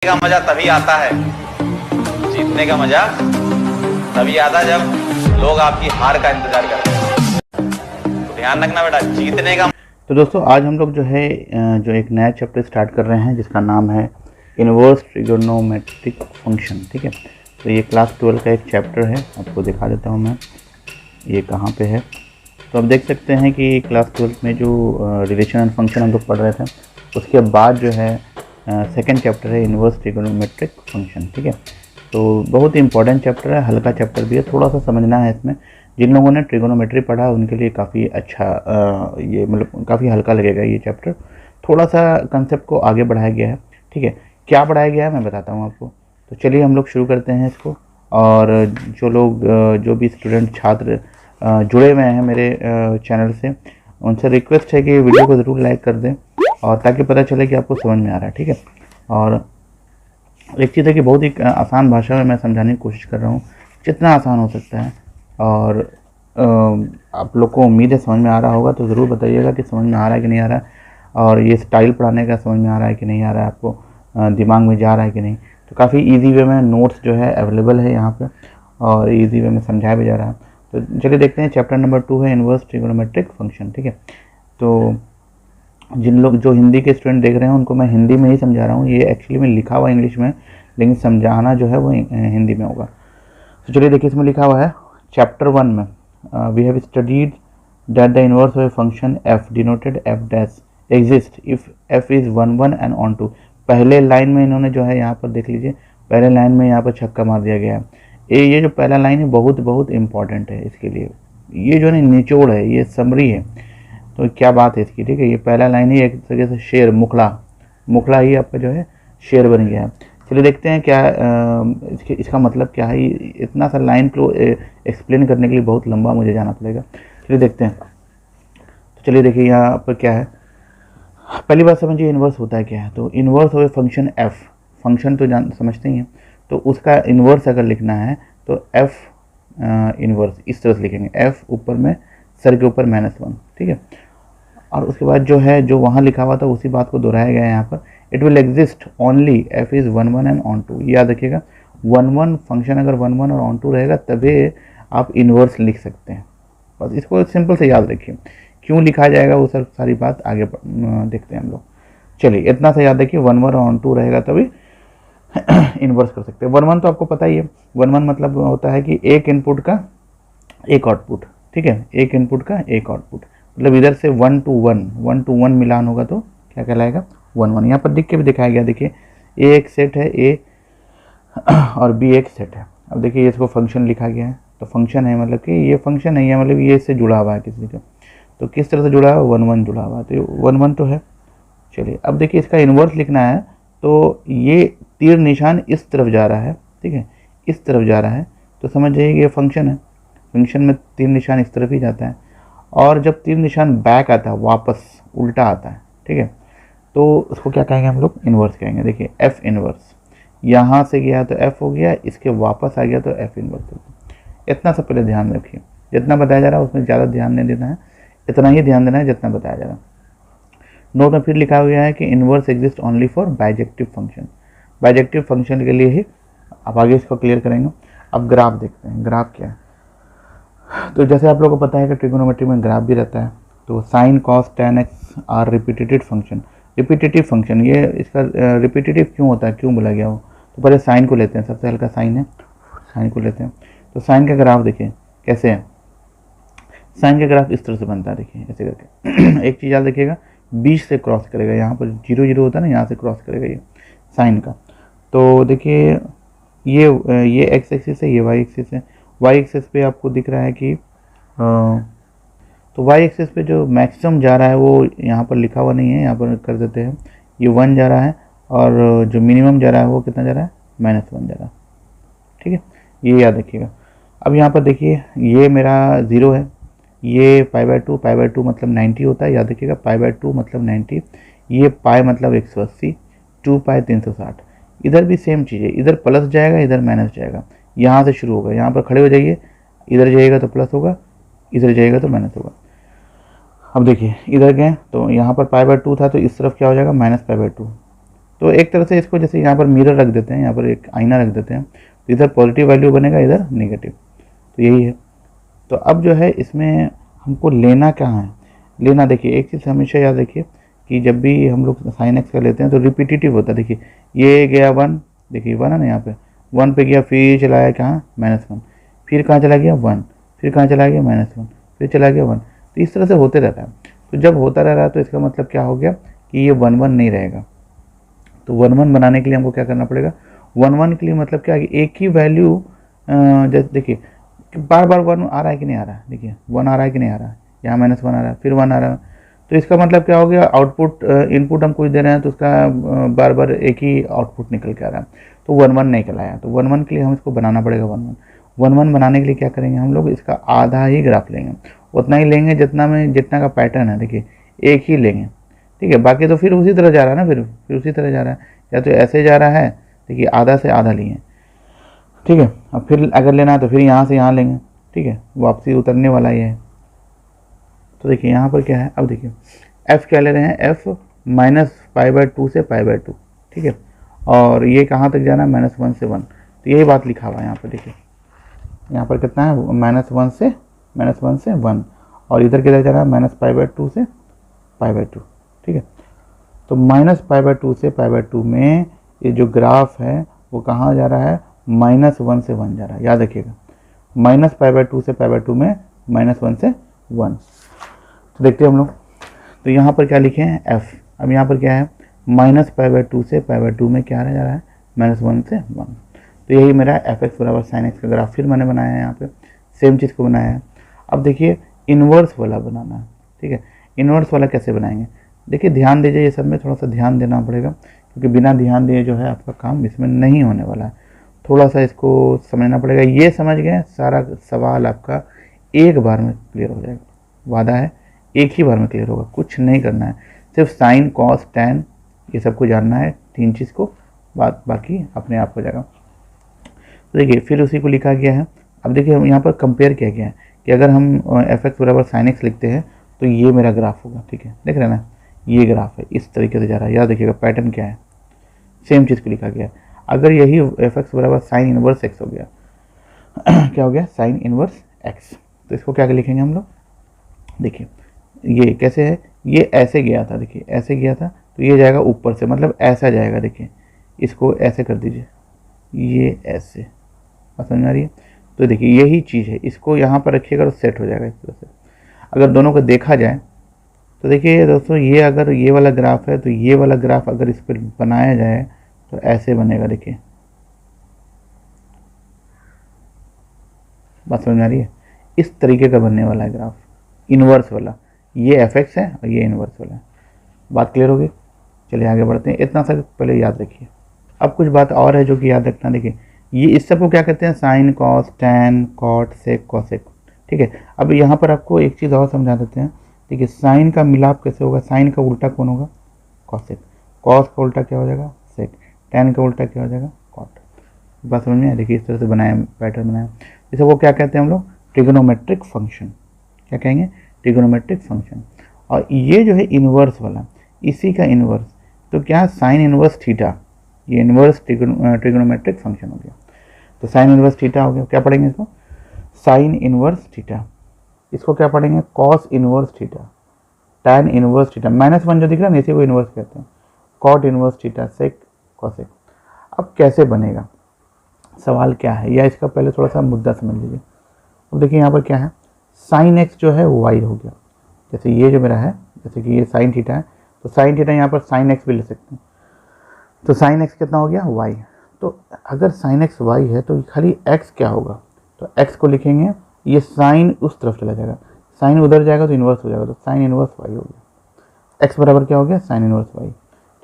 का मजा तभी आता है, जीतने का मजा तभी आता है जब लोग आपकी हार का इंतजार करते हैं। तो ध्यान रखना बेटा, जीतने का। तो दोस्तों आज हम लोग जो है जो एक नया चैप्टर स्टार्ट कर रहे हैं जिसका नाम है इन्वर्स ट्रिगोनोमेट्रिक फंक्शन। ठीक है, तो ये क्लास 12 का एक चैप्टर है, आपको दिखा देता हूँ मैं ये कहाँ पे है। तो आप देख सकते हैं कि क्लास 12 में जो रिलेशन एंड फंक्शन हम लोग पढ़ रहे थे उसके बाद जो है सेकंड चैप्टर है इन्वर्स ट्रिगोनोमेट्रिक फंक्शन। ठीक है, तो बहुत ही इंपॉर्टेंट चैप्टर है, हल्का चैप्टर भी है, थोड़ा सा समझना है इसमें। जिन लोगों ने ट्रिगोनोमेट्री पढ़ा उनके लिए काफ़ी अच्छा ये मतलब काफ़ी हल्का लगेगा ये चैप्टर। थोड़ा सा कंसेप्ट को आगे बढ़ाया गया है। ठीक है, क्या बढ़ाया गया है मैं बताता हूँ आपको। तो चलिए हम लोग शुरू करते हैं इसको। और जो लोग जो भी स्टूडेंट छात्र जुड़े हुए हैं मेरे चैनल से, उनसे रिक्वेस्ट है कि वीडियो को ज़रूर लाइक कर दें और ताकि पता चले कि आपको समझ में आ रहा है। ठीक है, और एक चीज़ है कि बहुत ही आसान भाषा में मैं समझाने की कोशिश कर रहा हूँ, जितना आसान हो सकता है। और आप लोग को उम्मीद है समझ में आ रहा होगा, तो ज़रूर बताइएगा कि समझ में आ रहा है कि नहीं आ रहा है, और ये स्टाइल पढ़ाने का समझ में आ रहा है कि नहीं आ रहा है, आपको दिमाग में जा रहा है कि नहीं। तो काफ़ी इजी वे में नोट्स जो है अवेलेबल है यहाँ पे, और इजी वे में समझाया भी जा रहा है। तो चलिए देखते हैं, चैप्टर नंबर 2 है इन्वर्स ट्रिगोनोमेट्रिक फंक्शन। ठीक है, तो जिन लोग जो हिंदी के स्टूडेंट देख रहे हैं उनको मैं हिंदी में ही समझा रहा हूँ, ये एक्चुअली में लिखा हुआ इंग्लिश में, लेकिन समझाना जो है वो हिंदी में होगा। तो चलिए देखिए, इसमें लिखा हुआ है चैप्टर 1 में we have studied that the inverse of a function f denoted f dash exist if f is 1 1 and onto. पहले लाइन में इन्होंने जो है यहाँ पर देख लीजिए, पहले लाइन में यहाँ पर छक्का मार दिया गया है। ये जो पहला लाइन है बहुत बहुत इंपॉर्टेंट है इसके लिए, ये जो है निचोड़ है, ये समरी है। तो क्या बात है इसकी। ठीक है, ये पहला लाइन ही एक तरीके से शेर मुखड़ा ही आपका जो है शेर बन गया है। चलिए देखते हैं क्या इसका मतलब क्या है। इतना सा लाइन को एक्सप्लेन करने के लिए बहुत लंबा मुझे जाना पड़ेगा। चलिए देखते हैं। तो चलिए देखिए यहाँ पर क्या है। पहली बात समझिए इन्वर्स होता है क्या है। तो इन्वर्स हो फंक्शन एफ, फंक्शन तो समझते ही हैं, तो उसका इन्वर्स अगर लिखना है तो एफ इन्वर्स इस तरह से लिखेंगे, एफ ऊपर में सर के ऊपर -1। ठीक है, और उसके बाद जो है जो वहाँ लिखा हुआ था उसी बात को दोहराया गया है यहाँ पर। It will exist only f is 1 1 and onto. याद रखिएगा, 1 1 फंक्शन अगर 1 1 और ऑन टू रहेगा तभी आप इन्वर्स लिख सकते हैं। बस इसको सिंपल से याद रखिए, क्यों लिखा जाएगा वो सब सारी बात आगे देखते हैं हम लोग। चलिए इतना सा याद रखिए, 1 1 और ऑन टू रहेगा तभी इन्वर्स कर सकते हैं। 1 1 तो आपको पता ही है, 1 1 मतलब होता है कि एक इनपुट का एक आउटपुट। ठीक है, एक इनपुट का एक आउटपुट, मतलब इधर से 1 to 1 मिलान होगा तो क्या कहलाएगा 1 1। यहाँ पर दिख के भी दिखाया गया, देखिए ए एक सेट है, ए और बी एक सेट है। अब देखिए इसको फंक्शन लिखा गया है, तो फंक्शन है मतलब कि ये फंक्शन है, या मतलब ये इससे जुड़ा हुआ है किसी का। तो किस तरह से जुड़ा है, 1 1 जुड़ा हुआ है, तो 1 1 तो है। चलिए अब देखिए इसका इन्वर्स लिखना है, तो ये तीर निशान इस तरफ जा रहा है। ठीक है, इस तरफ जा रहा है, तो समझ जाइए ये फंक्शन है। फंक्शन में तीर निशान इस तरफ ही जाता है, और जब तीर निशान बैक आता है, वापस उल्टा आता है, ठीक है, तो उसको क्या कहेंगे हम लोग, इन्वर्स कहेंगे। देखिए एफ इन्वर्स यहाँ से गया तो एफ हो गया, इसके वापस आ गया तो एफ इन्वर्स हो गया। इतना सा पहले ध्यान रखिए, जितना बताया जा रहा है उसमें ज़्यादा ध्यान नहीं देना है, इतना ही ध्यान देना है जितना बताया जा रहा है। नोट में फिर लिखा हुआ है कि inverse exist only for bijective function. Bijective function के लिए ही आप आगे इसको क्लियर करेंगे। अब ग्राफ देखते हैं, ग्राफ क्या है। तो जैसे आप लोगों को पता है कि ट्रिगोनोमेट्री में ग्राफ भी रहता है। तो sine cos tan x are repetitive function. Repetitive function, ये इसका रिपीटेटिव क्यों होता है, क्यों बोला गया हो। तो पहले साइन को लेते हैं, सबसे हल्का साइन है, साइन को लेते हैं। तो साइन का ग्राफ देखिए कैसे है। साइन का ग्राफ इस तरह से बनता है, देखिए ऐसे करके एक चीज़ याद रखिएगा, 20 से क्रॉस करेगा, यहाँ पर 0 0 होता है ना, यहाँ से क्रॉस करेगा ये साइन का। तो देखिए ये एक्स एक्सिस है, ये वाई एक्सिस है। वाई एक्सिस पे आपको दिख रहा है कि तो वाई एक्सिस पे जो मैक्सिमम जा रहा है वो यहाँ पर लिखा हुआ नहीं है, यहाँ पर कर देते हैं, ये 1 जा रहा है, और जो मिनिमम जा रहा है वो कितना जा रहा है, -1 जा रहा है। ठीक है, ये याद रखिएगा। अब यहाँ पर देखिए ये मेरा 0 है, ये पाई2 मतलब 90 होता है, याद रखिएगा, पाई2 मतलब 90, ये पाई मतलब 180, 2 पाई 360। इधर भी सेम चीज़ है, इधर प्लस जाएगा, इधर माइनस जाएगा। यहाँ से शुरू होगा, यहाँ पर खड़े हो जाइए, इधर जाइएगा तो प्लस होगा, इधर जाइएगा तो माइनस होगा। अब देखिए इधर गए तो यहाँ पर पाई2 था, तो इस तरफ क्या हो जाएगा, -पाई2। तो एक तरह से इसको जैसे यहाँ पर मिरर रख देते हैं, यहाँ पर एक आईना रख देते हैं, तो इधर पॉजिटिव वैल्यू बनेगा, इधर नेगेटिव, तो यही है। तो अब जो है इसमें हमको लेना कहाँ है, लेना देखिए एक चीज़ हमेशा याद रखिए कि जब भी हम लोग साइन एक्स का लेते हैं तो रिपीटेटिव होता है। देखिए ये गया 1, देखिए 1 है ना, यहाँ पे 1 पे गया, फिर चला गया कहाँ -1, फिर कहाँ चला गया 1, फिर कहाँ चला गया -1, फिर चला गया 1। तो इस तरह से होते रहता है। तो जब होता रह रहा है तो इसका मतलब क्या हो गया कि ये 1 1 नहीं रहेगा। तो 1 1 बनाने के लिए हमको क्या करना पड़ेगा, 1 1 के लिए मतलब क्या है कि एक ही वैल्यू, जैसे देखिए बार बार 1 आ रहा है कि नहीं आ रहा है, देखिए 1 आ रहा है कि नहीं आ रहा है, यहाँ -1 आ रहा है, फिर 1 आ रहा है। तो इसका मतलब क्या हो गया, आउटपुट इनपुट हम कुछ दे रहे हैं तो उसका बार बार एक ही आउटपुट निकल के आ रहा है, तो 1 1 नहीं कहलाया। तो 1 1 के लिए हम इसको बनाना पड़ेगा 1 1। 1 1 बनाने के लिए क्या करेंगे हम लोग, इसका आधा ही ग्राफ लेंगे, उतना ही लेंगे जितना का पैटर्न है, देखिए एक ही लेंगे, ठीक है। बाकी तो फिर उसी तरह जा रहा है ना, फिर उसी तरह जा रहा है, या तो ऐसे जा रहा है, देखिए आधा से आधा लिए, ठीक है। अब फिर अगर लेना है तो फिर यहाँ से यहाँ लेंगे, ठीक है, वापसी उतरने वाला ये है। तो देखिए यहाँ पर क्या है, अब देखिए f क्या ले रहे हैं, f -π/2 से π/2, ठीक है। और ये कहाँ तक जाना है, -1 से 1, तो यही बात लिखा हुआ है यहाँ पर। देखिए यहाँ पर कितना है, -1 से 1, और इधर किधर जा रहा है, -π/2 से π/2, ठीक है। तो -π/2 से π/2 में ये जो ग्राफ है वो कहाँ जा रहा है, -1 से 1 जा रहा है, याद रखिएगा। -π/2 से π/2 में -1 से 1। तो देखते हैं हम लोग, तो यहाँ पर क्या लिखे हैं, f। अब यहाँ पर क्या है, -π/2 से π/2 में क्या जा रहा है, -1 से 1। तो यही मेरा fx बराबर sin x का ग्राफ फिर मैंने बनाया है, यहाँ पे सेम चीज़ को बनाया है। अब देखिए इन्वर्स वाला बनाना है, ठीक है। इन्वर्स वाला कैसे बनाएंगे, देखिए ध्यान दीजिए, ये सब में थोड़ा सा ध्यान देना पड़ेगा, क्योंकि बिना ध्यान दिए जो है आपका काम इसमें नहीं होने वाला है। थोड़ा सा इसको समझना पड़ेगा। ये समझ गए, सारा सवाल आपका एक बार में क्लियर हो जाएगा, वादा है, एक ही बार में क्लियर होगा, कुछ नहीं करना है, सिर्फ साइन कॉस टैन ये सबको जानना है, 3 चीज़ को, बाकी अपने आप हो जाएगा। तो देखिए फिर उसी को लिखा गया है। अब देखिए हम यहाँ पर कंपेयर किया गया है कि अगर हम fx बराबर sin x लिखते हैं तो ये मेरा ग्राफ होगा, ठीक है, देख रहे हैं ना, ये ग्राफ है, इस तरीके से जा रहा है, याद रखिएगा पैटर्न क्या है, सेम चीज़ को लिखा गया है। अगर यही fx बराबर साइन इनवर्स x हो गया क्या हो गया, साइन इनवर्स x, तो इसको क्या लिखेंगे हम लोग, देखिए ये कैसे है, ये ऐसे गया था, देखिए ऐसे गया था, तो ये जाएगा ऊपर से, मतलब ऐसा जाएगा, देखिए इसको ऐसे कर दीजिए, ये ऐसे, समझ आ रही है। तो देखिए यही चीज़ है, इसको यहाँ पर रखिएगा तो सेट हो जाएगा इस तरह से। अगर दोनों को देखा जाए तो देखिए दोस्तों, ये अगर ये वाला ग्राफ है तो ये वाला ग्राफ अगर इस पर बनाया जाए तो ऐसे बनेगा, देखिए बात समझ में आ रही है, इस तरीके का बनने वाला है ग्राफ, इन्वर्स वाला। ये fx है और ये इन्वर्स वाला है। बात क्लियर होगी, चलिए आगे बढ़ते हैं, इतना सा पहले याद रखिए। अब कुछ बात और है जो कि याद रखना, देखिए ये इस सब को क्या कहते हैं, sine cos tan cot sec cosec, ठीक है। अब यहाँ पर आपको एक चीज़ और समझा देते हैं, देखिए साइन का मिलाप कैसे होगा, साइन का उल्टा कौन होगा, कॉसेक, कॉस का उल्टा क्या हो जाएगा, सेक, टैन का उल्टा क्या हो जाएगा, कॉट। बात समझ में, देखिए इस तरह से बनाया, पैटर्न बनाया, इसे वो क्या कहते हैं हम लोग, ट्रिगोनोमेट्रिक फंक्शन, क्या कहेंगे, ट्रिगोनोमेट्रिक फंक्शन। और ये जो है इन्वर्स वाला, इसी का इन्वर्स, तो क्या साइन इन्वर्स थीटा, ये इन्वर्स ट्रिगोनोमेट्रिक फंक्शन हो गया। तो साइन इन्वर्स थीटा हो गया, क्या पढ़ेंगे इसको, साइन इन्वर्स थीटा, इसको क्या पढ़ेंगे, cos inverse theta, tan inverse theta, -1 जो दिख रहा है ना इसी को इन्वर्स कहते हैं, cot inverse theta, sec cosec. अब कैसे बनेगा, सवाल क्या है, या इसका पहले थोड़ा सा मुद्दा समझ लीजिए। अब देखिए यहाँ पर क्या है, साइन एक्स जो है वाई हो गया, जैसे ये जो मेरा है, जैसे कि ये साइन थीटा है, तो साइन थीटा यहाँ पर साइन एक्स भी ले सकते हैं, तो साइन एक्स कितना हो गया, वाई। तो अगर साइन एक्स वाई है तो खाली एक्स क्या होगा, तो एक्स को लिखेंगे, ये साइन उस तरफ चला जाएगा, साइन उधर जाएगा तो इन्वर्स हो जाएगा, तो साइन इन्वर्स वाई हो गया, एक्स बराबर क्या हो गया, साइन इन्वर्स वाई।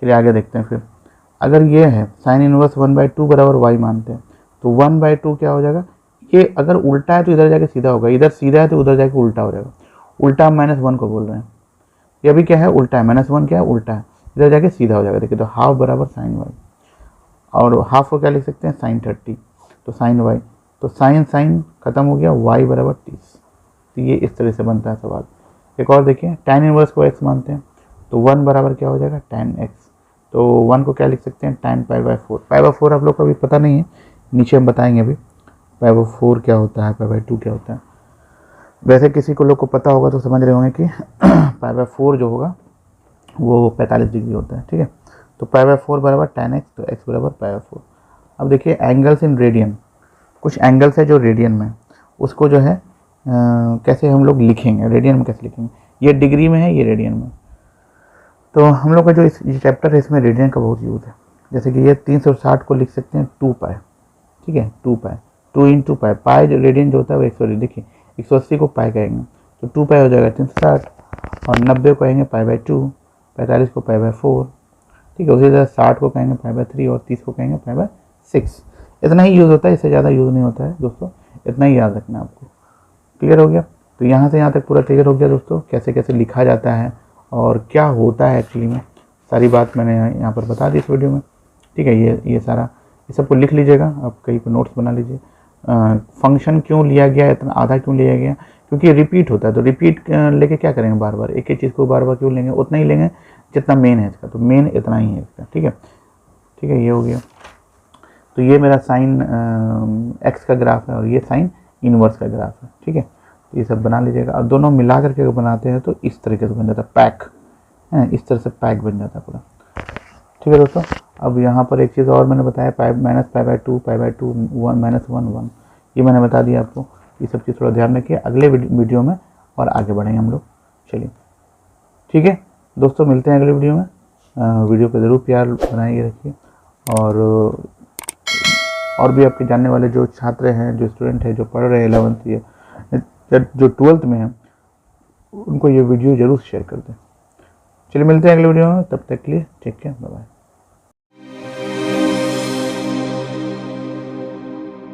चलिए आगे देखते हैं फिर, अगर ये है साइन इन्वर्स 1/2 बराबर वाई मानते हैं, तो 1/2 क्या हो जाएगा, ये अगर उल्टा है तो इधर जाके सीधा होगा, इधर सीधा है तो उधर जाके उल्टा हो जाएगा, उल्टा हम -1 को बोल रहे हैं, ये अभी क्या है, उल्टा है, -1 क्या है, उल्टा है, इधर जाके सीधा हो जाएगा। देखिए तो हाफ बराबर साइन वाई, और हाफ को क्या लिख सकते हैं, साइन 30, तो साइन वाई, तो साइन साइन खत्म हो गया, वाई बराबर 30। तो ये इस तरह से बनता है सवाल। एक और देखिए, टैन इनवर्स को x मानते हैं, तो 1 बराबर क्या हो जाएगा, टैन x, तो 1 को क्या लिख सकते हैं, tan π/4। π/4 आप लोग को अभी पता नहीं है, नीचे हम बताएंगे अभी π/4 क्या होता है, π/2 क्या होता है। वैसे किसी को लोग को पता होगा तो समझ रहे होंगे कि π/4 जो होगा वो 45 डिग्री होता है, ठीक है। तो π/4 बराबर tan x, तो x बराबर π/4। अब देखिए एंगल्स इन रेडियन, कुछ एंगल्स है जो रेडियन में, उसको जो है कैसे हम लोग लिखेंगे, रेडियन में कैसे लिखेंगे। ये डिग्री में है, ये रेडियन में। तो हम लोग का जो ये चैप्टर है इसमें रेडियन का बहुत यूज़ है। जैसे कि ये 360 को लिख सकते हैं 2π, ठीक है, 2π, 2 × π, पाई जो रेडियन जो होता है वो 180। देखिए 180 को पाई कहेंगे तो 2π हो जाएगा 360, और 90 को कहेंगे π/2, 45 को π/4, ठीक है। उसी तरह 60 को कहेंगे π/3 और 30 को कहेंगे π/6। इतना ही यूज़ होता है, इससे ज़्यादा यूज़ नहीं होता है दोस्तों, इतना ही याद रखना है आपको। क्लियर हो गया? तो यहाँ से यहाँ तक पूरा क्लियर हो गया दोस्तों, कैसे कैसे लिखा जाता है और क्या होता है एक्चुअली में, सारी बात मैंने यहाँ पर बता दी इस वीडियो में, ठीक है। ये सारा ये सबको लिख लीजिएगा, आप कहीं पर नोट्स बना लीजिए। फंक्शन क्यों लिया गया, इतना आधा क्यों लिया गया, क्योंकि रिपीट होता है। तो रिपीट लेके क्या करेंगे, बार बार एक ही चीज़ को बार बार क्यों लेंगे, उतना ही लेंगे जितना मेन है इसका। तो मेन इतना ही है इसका, ठीक है, ठीक है। ये हो गया। तो ये मेरा साइन एक्स का ग्राफ है और ये साइन इनवर्स का ग्राफ है, ठीक है। तो ये सब बना लीजिएगा, और दोनों मिला करके अगर बनाते हैं तो इस तरीके से बन जाता है पैक, है इस तरह से पैक बन जाता है पूरा, ठीक है दोस्तों। अब यहाँ पर एक चीज़ और मैंने बताया, -π/2, π/2, 1 -1 1, ये मैंने बता दिया आपको। ये सब चीज़ थोड़ा ध्यान रखिए, अगले वीडियो में और आगे बढ़ेंगे हम लोग। चलिए ठीक है दोस्तों, मिलते हैं अगले वीडियो में। वीडियो पे ज़रूर प्यार बनाए रखिए, और भी आपके जानने वाले जो छात्र हैं, जो स्टूडेंट हैं, जो पढ़ रहे हैं 11th या जो 12th में हैं, उनको ये वीडियो ज़रूर शेयर कर दें। चलिए मिलते हैं अगले वीडियो में, तब तक के लिए टेक केयर, बाय बाय।